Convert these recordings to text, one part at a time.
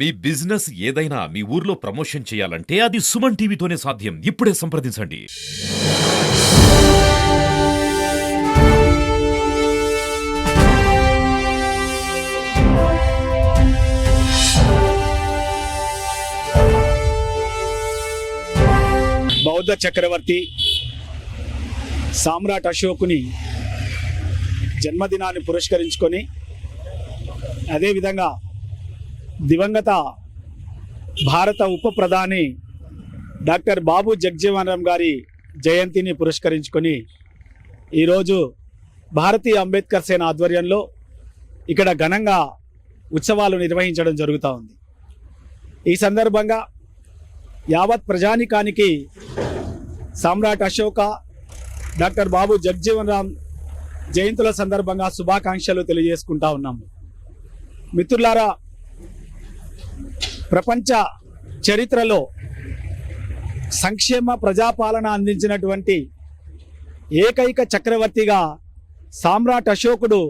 మీ business ఏదైనా మీ ఊర్లో promotion చేయాలంటే అది సుమన్ టీవీతోనే సాధ్యం. ఇప్పుడే సంప్రదించండి. బౌద్ధ చక్రవర్తి సామ్రాట్ అశోకుని జన్మదినాన్ని పురస్కరించుకొని అదేవిధంగా దివంగత భారత ఉప ప్రధాని డాక్టర్ బాబు జగజ్జీవన్ రామ్ గారి జయంతిని పురస్కరించుకొని ఈరోజు భారతీయ అంబేద్కర్ సేన ఆధ్వర్యంలో ఇక్కడ ఘనంగా ఉత్సవాలు నిర్వహించడం జరుగుతూ ఉంది. ఈ సందర్భంగా యావత్ ప్రజానికానికి సామ్రాట్ అశోక డాక్టర్ బాబు జగజ్జీవన్ రామ్ జయంతుల సందర్భంగా శుభాకాంక్షలు తెలియజేసుకుంటా ఉన్నాము. మిత్రులారా, ప్రపంచ చరిత్రలో సంక్షేమ ప్రజాపాలన అందించినటువంటి ఏకైక చక్రవర్తిగా సామ్రాట్ అశోకుడు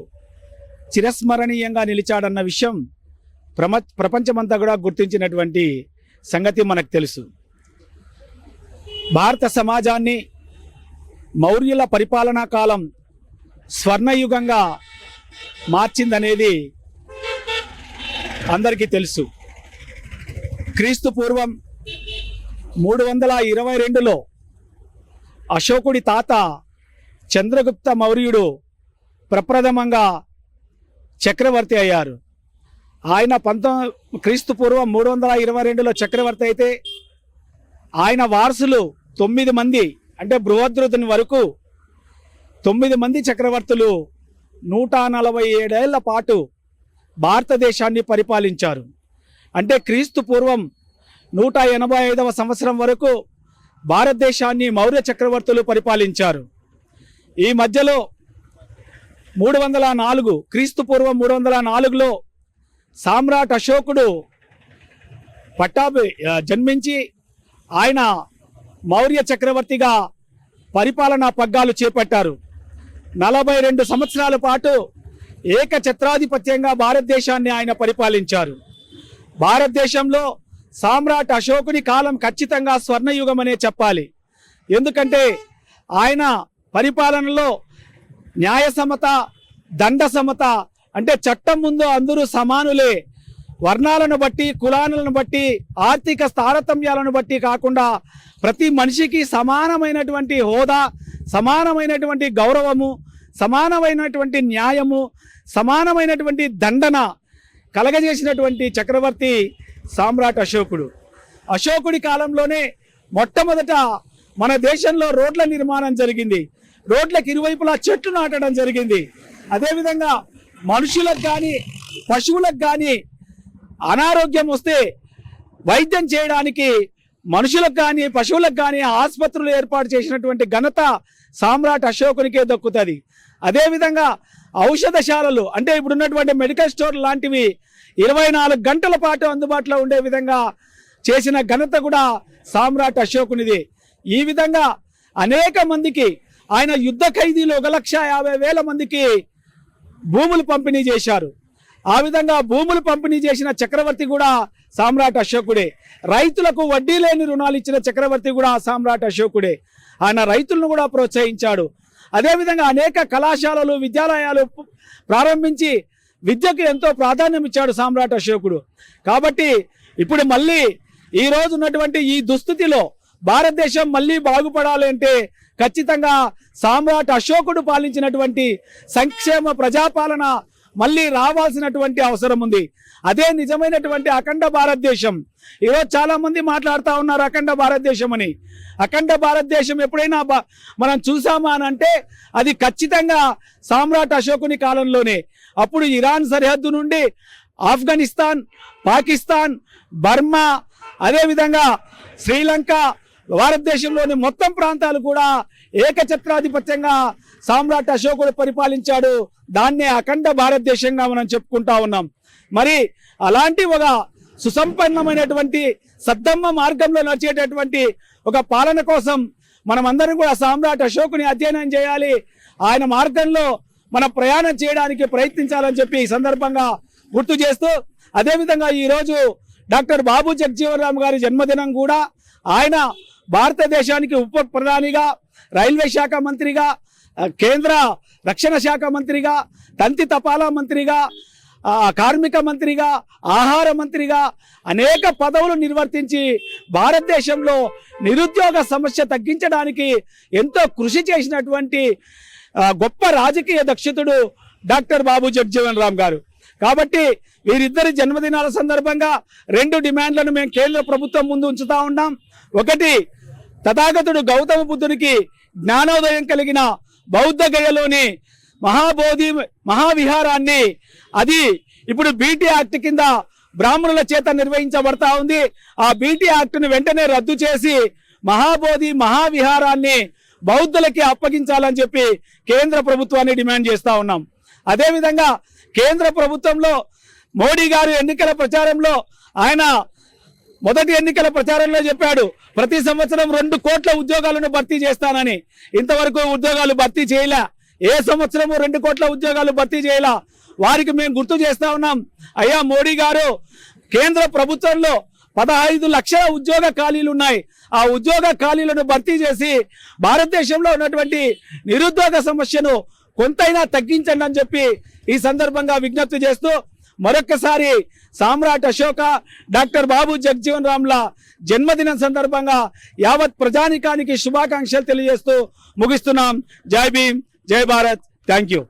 చిరస్మరణీయంగా నిలిచాడన్న విషయం ప్రపంచమంతా కూడా గుర్తించినటువంటి సంగతి మనకు తెలుసు. భారత సమాజాన్ని మౌర్యుల పరిపాలనా కాలం స్వర్ణయుగంగా మార్చిందనేది అందరికీ తెలుసు. క్రీస్తు పూర్వం 322లో అశోకుడి తాత చంద్రగుప్త మౌర్యుడు ప్రప్రథమంగా చక్రవర్తి అయ్యారు. ఆయన క్రీస్తు పూర్వం 322లో చక్రవర్తి అయితే ఆయన వారసులు 9 మంది, అంటే బృహద్రథుని వరకు 9 మంది చక్రవర్తులు 147 ఏళ్ల పాటు భారతదేశాన్ని పరిపాలించారు. అంటే క్రీస్తు పూర్వం 185వ సంవత్సరం వరకు భారతదేశాన్ని మౌర్య చక్రవర్తులు పరిపాలించారు. ఈ మధ్యలో 304 క్రీస్తు పూర్వం 304లో సామ్రాట్ అశోకుడు జన్మించి ఆయన మౌర్య చక్రవర్తిగా పరిపాలనా పగ్గాలు చేపట్టారు. 42 సంవత్సరాల పాటు ఏకఛత్రాధిపత్యంగా భారతదేశాన్ని ఆయన పరిపాలించారు. భారతదేశంలో సామ్రాట్ అశోకుని కాలం ఖచ్చితంగా స్వర్ణయుగం అనే చెప్పాలి. ఎందుకంటే ఆయన పరిపాలనలో న్యాయ సమత, దండ సమత, అంటే చట్టం ముందు అందరూ సమానులే, వర్ణాలను బట్టి, కులాలను బట్టి, ఆర్థిక తారతమ్యాలను బట్టి కాకుండా ప్రతి మనిషికి సమానమైనటువంటి హోదా, సమానమైనటువంటి గౌరవము, సమానమైనటువంటి న్యాయము, సమానమైనటువంటి దండన కలగజేసినటువంటి చక్రవర్తి సామ్రాట్ అశోకుడు. అశోకుడి కాలంలోనే మొట్టమొదట మన దేశంలో రోడ్ల నిర్మాణం జరిగింది. రోడ్లకు ఇరువైపులా చెట్లు నాటడం జరిగింది. అదేవిధంగా మనుషులకు కానీ పశువులకు కానీ అనారోగ్యం వస్తే వైద్యం చేయడానికి మనుషులకు కానీ పశువులకు కానీ ఆసుపత్రులు ఏర్పాటు చేసినటువంటి ఘనత సామ్రాట్ అశోకునికే దక్కుతుంది. అదేవిధంగా ఔషధశాలలు, అంటే ఇప్పుడున్నటువంటి మెడికల్ స్టోర్ లాంటివి 24 గంటల పాటు అందుబాటులో ఉండే విధంగా చేసిన ఘనత కూడా సామ్రాట్ అశోకునిది. ఈ విధంగా అనేక మందికి ఆయన యుద్ధ ఖైదీలు 1,50,000 మందికి భూములు పంపిణీ చేశారు. ఆ విధంగా భూములు పంపిణీ చేసిన చక్రవర్తి కూడా సామ్రాట్ అశోకుడే. రైతులకు వడ్డీ లేని రుణాలు ఇచ్చిన చక్రవర్తి కూడా సామ్రాట్ అశోకుడే. ఆయన రైతులను కూడా ప్రోత్సహించాడు. అదేవిధంగా అనేక కళాశాలలు, విద్యాలయాలు ప్రారంభించి విద్యకు ఎంతో ప్రాధాన్యం ఇచ్చాడు సామ్రాట్ అశోకుడు. కాబట్టి ఇప్పుడు మళ్ళీ ఈ రోజు ఉన్నటువంటి ఈ దుస్థితిలో భారతదేశం మళ్ళీ బాగుపడాలి అంటే ఖచ్చితంగా సామ్రాట్ అశోకుడు పాలించినటువంటి సంక్షేమ ప్రజాపాలన మళ్ళీ రావాల్సినటువంటి అవసరం ఉంది. అదే నిజమైనటువంటి అఖండ భారతదేశం. ఈరోజు చాలా మంది మాట్లాడుతూ ఉన్నారు అఖండ భారతదేశం అని. అఖండ భారతదేశం ఎప్పుడైనా మనం చూసామా అని అంటే అది ఖచ్చితంగా సామ్రాట్ అశోకుని కాలంలోనే. అప్పుడు ఇరాన్ సరిహద్దు నుండి ఆఫ్ఘనిస్తాన్, పాకిస్తాన్, బర్మా, అదేవిధంగా శ్రీలంక, భారతదేశంలోని మొత్తం ప్రాంతాలు కూడా ఏకఛత్రాధిపత్యంగా సామ్రాట్ అశోకుడు పరిపాలించాడు. దాన్నే అఖండ భారతదేశంగా మనం చెప్పుకుంటా ఉన్నాం. మరి అలాంటి ఒక సుసంపన్నమైనటువంటి సద్దమ్మ మార్గంలో నడిచేటటువంటి ఒక పాలన కోసం మనమందరం కూడా సామ్రాట్ అశోకుని అధ్యయనం చేయాలి. ఆయన మార్గంలో మన ప్రయాణం చేయడానికి ప్రయత్నించాలని చెప్పి ఈ సందర్భంగా గుర్తు చేస్తూ, అదేవిధంగా ఈరోజు డాక్టర్ బాబు జగజ్జీవన్ రామ్ గారి జన్మదినం కూడా ఆయన భారతదేశానికి ఉప ప్రధానిగా, రైల్వే శాఖ మంత్రిగా, కేంద్ర రక్షణ శాఖ మంత్రిగా, తంతి తపాలా మంత్రిగా, కార్మిక మంత్రిగా, ఆహార మంత్రిగా అనేక పదవులు నిర్వర్తించి భారతదేశంలో నిరుద్యోగ సమస్య తగ్గించడానికి ఎంతో కృషి చేసినటువంటి గొప్ప రాజకీయ దక్షతుడు డాక్టర్ బాబు జగజ్జీవన్ రామ్ గారు. కాబట్టి వీరిద్దరి జన్మదినాల సందర్భంగా 2 డిమాండ్లను మేము కేంద్ర ప్రభుత్వం ముందు ఉంచుతా ఉన్నాం. ఒకటి, తథాగతుడు గౌతమ బుద్ధునికి జ్ఞానోదయం కలిగిన బౌద్ధ గయలోని మహాబోధి మహావిహారాన్ని అది ఇప్పుడు బీటీ యాక్ట్ కింద బ్రాహ్మణుల చేత నిర్వహించబడతా ఉంది. ఆ బీటీ యాక్ట్ను వెంటనే రద్దు చేసి మహాబోధి మహావిహారాన్ని బౌద్ధులకి అప్పగించాలని చెప్పి కేంద్ర ప్రభుత్వాన్ని డిమాండ్ చేస్తా ఉన్నాం. అదేవిధంగా కేంద్ర ప్రభుత్వంలో మోడీ గారు ఎన్నికల ప్రచారంలో ఆయన మొదటి ఎన్నికల ప్రచారంలో చెప్పాడు ప్రతి సంవత్సరం 2 కోట్ల ఉద్యోగాలను భర్తీ చేస్తానని. ఇంతవరకు ఉద్యోగాలు భర్తీ చేయలే. ఏ సంవత్సరము 2 కోట్ల ఉద్యోగాలు భర్తీ చేయలా. వారికి మేము గుర్తు చేస్తా ఉన్నాం, అయ్యా మోడీ గారు, కేంద్ర ప్రభుత్వంలో 15 లక్షల ఉద్యోగ ఖాళీలు ఉన్నాయి. ఆ ఉద్యోగ ఖాళీలను భర్తీ చేసి భారతదేశంలో ఉన్నటువంటి నిరుద్యోగ సమస్యను కొంతైనా తగ్గించండి అని చెప్పి ఈ సందర్భంగా విజ్ఞప్తి చేస్తూ మరొక్కసారి సామ్రాట్ అశోక డాక్టర్ బాబు జగజ్జీవన్ రామ్ల జన్మదినం సందర్భంగా యావత్ ప్రజానికానికి శుభాకాంక్షలు తెలియజేస్తూ ముగిస్తున్నాం. జై భీమ్, జై భారత్. Thank you.